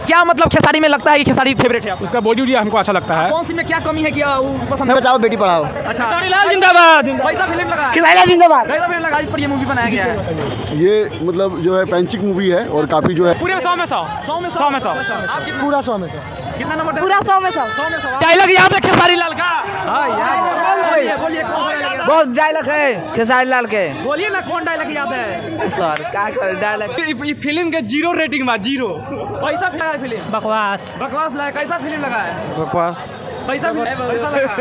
क्या मतलब खेसारी में लगता है कि खेसारी फेवरेट है आपका? उसका बॉडी वॉडी हमको अच्छा लगता है। कौन सी में क्या कमी है कि वो पसंद है? बचाओ बेटी पढ़ाओ। अच्छा, खेसारी लाल जिंदाबाद। कैसा फिल्म लगा? खिलाड़ी लाल जिंदाबाद। कैसा फिल्म लगा जिस पर ये मूवी बनाया गया है? ये मतलब जो है पैंचिक मूवी है और काफ़ी जो है पूरे 100 में 100। 100 में 100 में 100। आप कितना पूरा 100 में 100। कितना नंबर देते? पूरा 100 में 100। 100 में 100। डायलॉग याद है खेसारी लाल का? बोलिए बोलिए कौन सा dialogue याद है? बहुत डायलॉग है खेसारी लाल के। बोलिए ना कौन डायलॉग याद है? सर क्या कर डायलॉग फिल्म के 0 रेटिंग बा 0। कैसा लगा है फिल्म? बकवास। बकवास लगा। कैसा फिल्म लगा है? बकवास। कैसा लगा?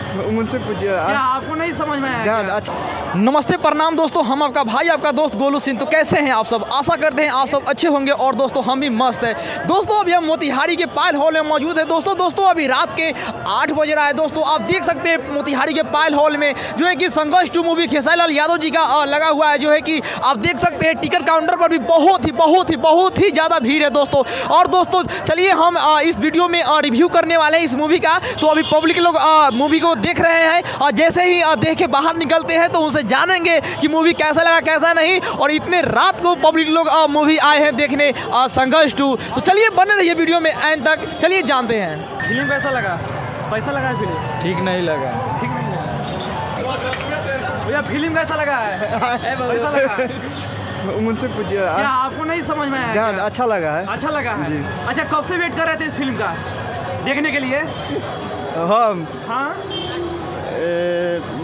मुझसे पूछिए। क्या आपको नहीं समझ में आया? अच्छा नमस्ते प्रणाम दोस्तों, हम आपका भाई आपका दोस्त गोलू सिंह। तो कैसे हैं आप सब? आशा करते हैं आप सब अच्छे होंगे और दोस्तों हम भी मस्त है। दोस्तों अभी हम मोतिहारी के पायल हॉल में मौजूद है। दोस्तों अभी रात के 8 बज रहा है। दोस्तों आप देख सकते हैं मोतिहारी के पायल हॉल में जो है कि संघर्ष 2 मूवी खेसारी लाल यादव जी का लगा हुआ है। जो है कि आप देख सकते हैं टिकट काउंटर पर भी बहुत ही ज़्यादा भीड़ है दोस्तों। और दोस्तों चलिए हम इस वीडियो में रिव्यू करने वाले हैं इस मूवी का। तो अभी पब्लिक लोग मूवी को देख रहे हैं और जैसे ही देख के बाहर निकलते हैं तो उनसे जानेंगे कि मूवी कैसा लगा कैसा नहीं। और इतने रात को पब्लिक लोग मूवी आए हैं देखने संघर्ष 2। तो चलिए बने रहिए वीडियो में एंड तक। चलिए जानते हैं फिल्म कैसा लगा। कैसा लगा फिल्म? ठीक नहीं लगा। ठीक नहीं लगा भैया। फिल्म कैसा लगा है? कैसा लगा? मुझसे पूछिए। क्या आपको नहीं समझ में आया? अच्छा लगा है। अच्छा लगा है। अच्छा कब से वेट कर रहे थे इस फिल्म का देखने के लिए? हम हाँ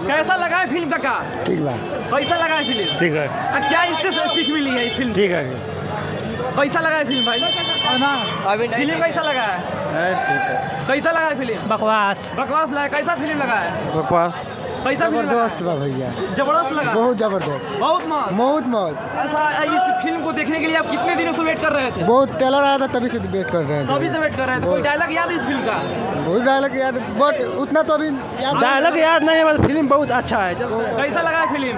कैसा लगा है फिल्म का? ठीक बा। कैसा लगा है फिल्म? ठीक है। क्या इससे सीख मिली है इस फिल्म से? ठीक है। कैसा लगा है फिल्म भाई? अभी फिल्म कैसा लगा है? कैसा लगा है फिल्म? बकवास। बकवास लगा। कैसा फिल्म लगा है? बकवास। कैसा फिल्म लगा? जबरदस्त बा भैया। जबरदस्त लगा। बहुत जबरदस्त। बहुत मस्त। बहुत मौत। ऐसा इस फिल्म को देखने के लिए आप कितने दिनों से वेट कर रहे थे? बहुत ट्रेलर आया था तभी से वेट कर रहे थे। तभी से वेट कर रहे थे। कोई डायलॉग याद है इस फिल्म का? बहुत डायलॉग याद बट उतना तो अभी डायलॉग याद नहीं है। फिल्म बहुत अच्छा है। कैसा लगा है फिल्म?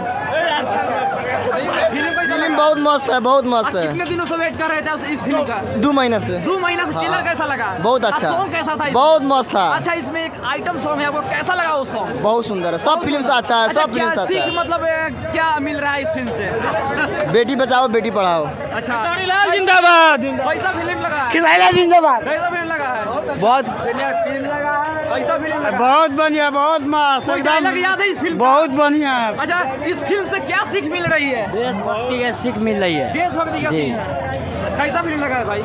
फिल्म बहुत मस्त है। बहुत मस्त है। कितने दिनों से वेट कर रहे थे इस फिल्म का? 2 महीने से। 2 महीना से। ट्रेलर कैसा लगा? बहुत अच्छा। सॉन्ग कैसा था? बहुत मस्त था। अच्छा इसमें एक आइटम सॉन्ग है, आपको कैसा लगा वो सॉन्ग? बहुत सुंदर है। सब फिल्म से अच्छा है। सब फिल्म से अच्छा है। मतलब क्या मिल रहा है इस फिल्म से? बेटी बचाओ बेटी पढ़ाओ। अच्छा खेसारी लाल जिंदाबाद। कैसा फिल्म लगा है? खिलाड़ी लाल जिंदाबाद। कैसा फिल्म लगा है? बहुत फिल्म लगा है। कैसा फिल्म लगा? बहुत बढ़िया। बहुत मस्त। कोई डायलॉग याद है इस फिल्म का? बहुत बढ़िया। अच्छा इस फिल्म से क्या सीख मिल रही है? देशभक्ति का सीख मिल रही है। देशभक्ति का सीख है। कैसा फिल्म लगा है भाई?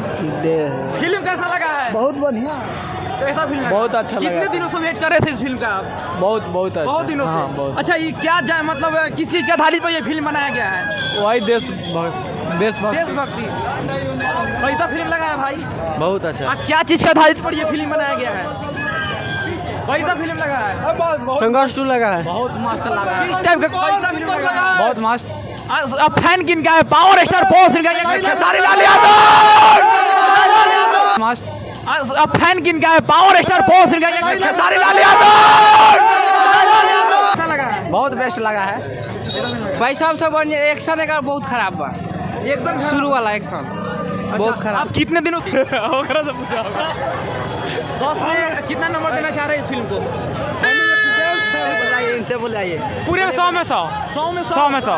फिल्म कैसा लगा है? बहुत बढ़िया। कैसा फिल्म लगा? बहुत अच्छा लगा। कितने दिनों से वेट कर रहे थे इस फिल्म का आप? बहुत अच्छा। बहुत दिनों से। अच्छा ये क्या मतलब किस चीज के आधारित पर ये फिल्म बनाया गया है? वही देशभक्ति। देशभक्ति। कैसा फिल्म लगा है भाई? बहुत अच्छा। क्या चीज के आधारित पर ये फिल्म बनाया गया है? कैसा फिल्म लगा है? संघर्ष 2 लगा है। बहुत मस्त लगा। किस टाइप का कैसा फिल्म लगा है? बहुत मस्त। अब फैन किन का है? पावर स्टार बॉस इनका है खेसारी लाल यादव। मस्त। अब फैन किन का है? पावर स्टार बॉस इनका है खेसारी लाल यादव। कैसा लगा है? बहुत बेस्ट लगा है भाई साहब। सब एक्शन का बहुत खराब बा। एकदम शुरू वाला एक्शन बहुत खराब। आप कितने दिनों ओकरा से पूछा 10 में कितना नंबर देना चाह रहे हैं इस फिल्म को? इनसे बुलाइए। पूरे 100 में 100। 100 में 100 में 100।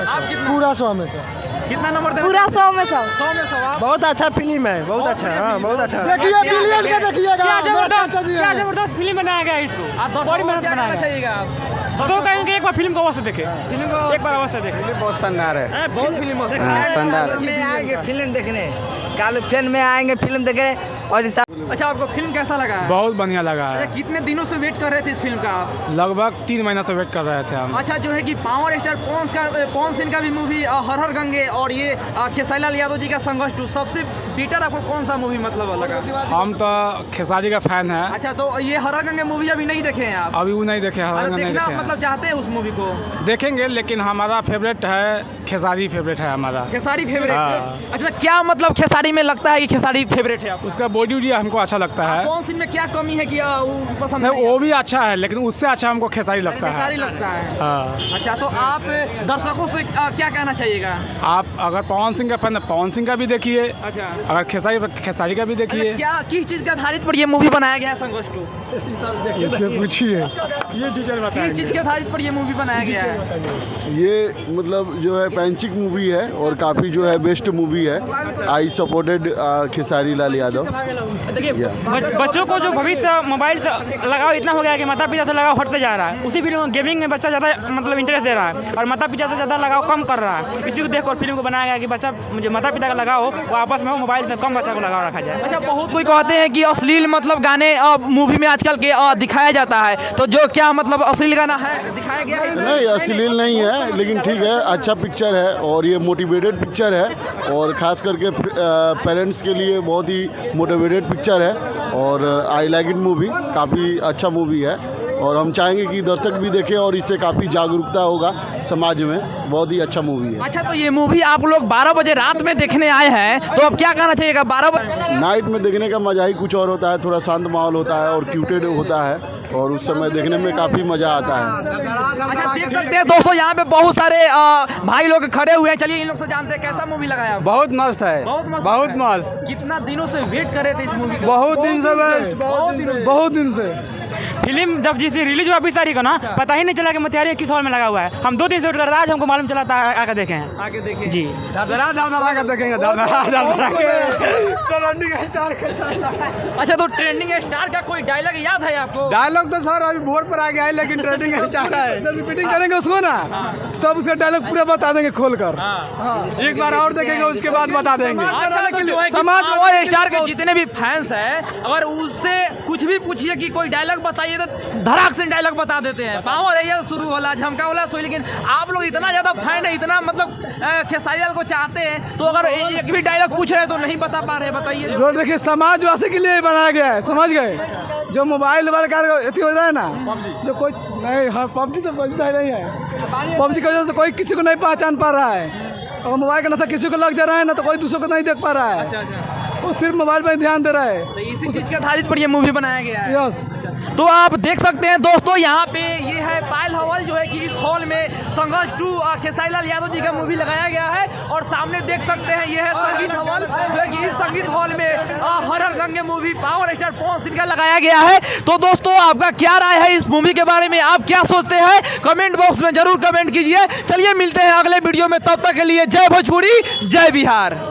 आप पूरा 100 में 100। कितना नंबर देना? पूरा 100 में 100। 100 में 100। आप बहुत अच्छा फिल्म है। बहुत अच्छा। हाँ बहुत अच्छा। देखिए क्या बिलियन के देखिएगा। क्या जबरदस्त फिल्म बनाया गया है इसको। आप बड़ी दर्शकों को मेहनत क्या बनाया कहना है। चाहिएगा आप? तो कहेंगे एक बार फिल्म को अवश्य देखे। फिल्म को एक बार अवश्य देखे। बहुत शानदार है। बहुत फिल्म मस्त है। शानदार। में आएंगे फिल्म देखने। कल फिल्म में आएंगे फिल्म देखने। और अच्छा आपको फिल्म कैसा लगा है? बहुत बढ़िया लगा अच्छा है। कितने दिनों से वेट कर रहे थे इस फिल्म का आप? लगभग 3 महीना से वेट कर रहे थे हम। अच्छा जो है कि पावर स्टार पवन सिंह का भी मूवी हर हर गंगे और ये खेसारी लाल यादव जी का संघर्ष 2 सबसे बेटर आपको कौन सा मूवी मतलब लगा? हम तो खेसारी का फैन है। अच्छा तो ये हर हर गंगे मूवी अभी नहीं देखे हैं आप? अभी वो नहीं देखे हैं। नहीं देखना देखे हैं। मतलब चाहते हैं उस मूवी को? देखेंगे लेकिन हमारा फेवरेट है खेसारी। फेवरेट है हमारा खेसारी फेवरेट हाँ। है। अच्छा क्या मतलब खेसारी में लगता है कि खेसारी फेवरेट है आपका? उसका बॉडी वॉडी हमको अच्छा लगता है। कौन सी में क्या कमी है कि वो पसंद नहीं नहीं वो भी अच्छा है लेकिन उससे अच्छा हमको खेसारी लगता है। खेसारी लगता है। हाँ। अच्छा तो आप दर्शकों से क्या कहना चाहिएगा? आप अगर पवन सिंह का फैन है पवन सिंह का भी देखिए। अच्छा अगर खेसारी का भी देखिए। क्या किस चीज के आधारित पर ये मूवी बनाया गया है संघर्ष 2? इससे पूछिए। ये डिटेल किस चीज़ के आधारित पर ये मूवी बनाया गया है? ये मतलब जो है पैंचिक मूवी है और काफ़ी जो है बेस्ट मूवी है। I supported Khesari Lal Yadav. देखिए बच्चों को जो भविष्य मोबाइल से लगाव इतना हो गया है कि माता पिता से लगाव हटते जा रहा है। उसी फिल्म गेमिंग में बच्चा ज़्यादा मतलब इंटरेस्ट दे रहा है और माता पिता से ज़्यादा लगाव कम कर रहा है। इसी को देखकर फिल्म को बनाया गया कि बच्चा जो माता पिता का लगाव हो वो आपस में हो, मोबाइल से कम बच्चा को लगाव रखा जाए। अच्छा, बहुत कोई कहते हैं कि अश्लील मतलब गाने मूवी में आजकल के दिखाया जाता है, तो जो क्या मतलब अश्लील गाना है दिखाया गया है? नहीं, अश्लील नहीं है, लेकिन ठीक है, अच्छा पिक्चर है और ये मोटिवेटेड पिक्चर है और ख़ास करके पेरेंट्स के लिए बहुत ही मोटिवेटेड पिक्चर है और आई लाइक इट मूवी। काफ़ी अच्छा मूवी है और हम चाहेंगे कि दर्शक भी देखें और इससे काफ़ी जागरूकता होगा समाज में। बहुत ही अच्छा मूवी है। अच्छा, तो ये मूवी आप लोग 12 बजे रात में देखने आए हैं, तो अब क्या कहना चाहिएगा? 12 बजे नाइट में देखने का मज़ा ही कुछ और होता है, थोड़ा शांत माहौल होता है और क्यूटेड होता है और उस समय देखने में काफ़ी मज़ा आता है। अच्छा, देख सकते हैं दोस्तों यहाँ पे बहुत सारे भाई लोग खड़े हुए हैं। चलिए इन लोग से जानते हैं कैसा मूवी लगाया आपको? बहुत मस्त है, बहुत मस्त। कितना दिनों से वेट कर रहे थे इस मूवी का? बहुत दिन से, बहुत दिन से। फिल्म जब जिस दिन रिलीज हुआ 20 तारीख को ना, पता ही नहीं चला कि मोतिहारी किस हॉल में लगा हुआ है। हम 2 दिन से वेट कर रहे हैं, आज हमको मालूम चला था, आकर देखे हैं। आगे देखिए जी देखेंगे। अच्छा, तो ट्रेंडिंग स्टार का कोई डायलॉग याद है आपको? डायलॉग तो सर अभी बोर्ड पर आ गया है, लेकिन ट्रेडिंग स्टार है। जब रिपीटिंग करेंगे उसको ना, तब उसका डायलॉग पूरा बता देंगे खोल कर। एक बार और देखेंगे, उसके बाद बता देंगे। अच्छा, तो जो है कि समाज पावर स्टार के जितने भी फैंस हैं, अगर उससे कुछ भी पूछिए कि कोई डायलॉग बताइए तो धड़ाक से डायलॉग बता देते हैं। पावर है शुरू होला, झमका होला सोई। लेकिन आप लोग इतना ज़्यादा फैन है, इतना मतलब खेसारी लाल को चाहते हैं, तो अगर एक भी डायलॉग पूछ रहे हैं तो नहीं बता पा रहे, बताइए। जो देखिए समाजवासी के लिए बनाया गया है, समझ गए? जो मोबाइल वाले कार हो रहा है ना, जो कोई नहीं, हाँ पबजी तो बचता नहीं है। पबजी की वजह से कोई किसी को नहीं पहचान पा रहा है और मोबाइल का नशा किसी को लग जा रहा है ना, तो कोई दूसरों को नहीं देख पा रहा है। वो सिर्फ मोबाइल पर ध्यान दे रहा है। तो इसी चीज़ के आधारित पर ये मूवी बनाया गया है। यस। तो आप देख सकते हैं दोस्तों, यहाँ पे ये है पायल हॉल, जो है कि इस हॉल में संघर्ष 2 खेसारी लाल यादव जी का मूवी लगाया गया है। और सामने देख सकते हैं ये है संगीत हॉल, जो है कि इस संगीत हॉल में हर दंगे movie power star Pawan Singh का लगाया गया है। तो दोस्तों, आपका क्या राय है इस मूवी के बारे में? आप क्या सोचते हैं? कमेंट बॉक्स में जरूर कमेंट कीजिए। चलिए मिलते हैं अगले वीडियो में, तब तक के लिए जय भोजपुरी, जय बिहार।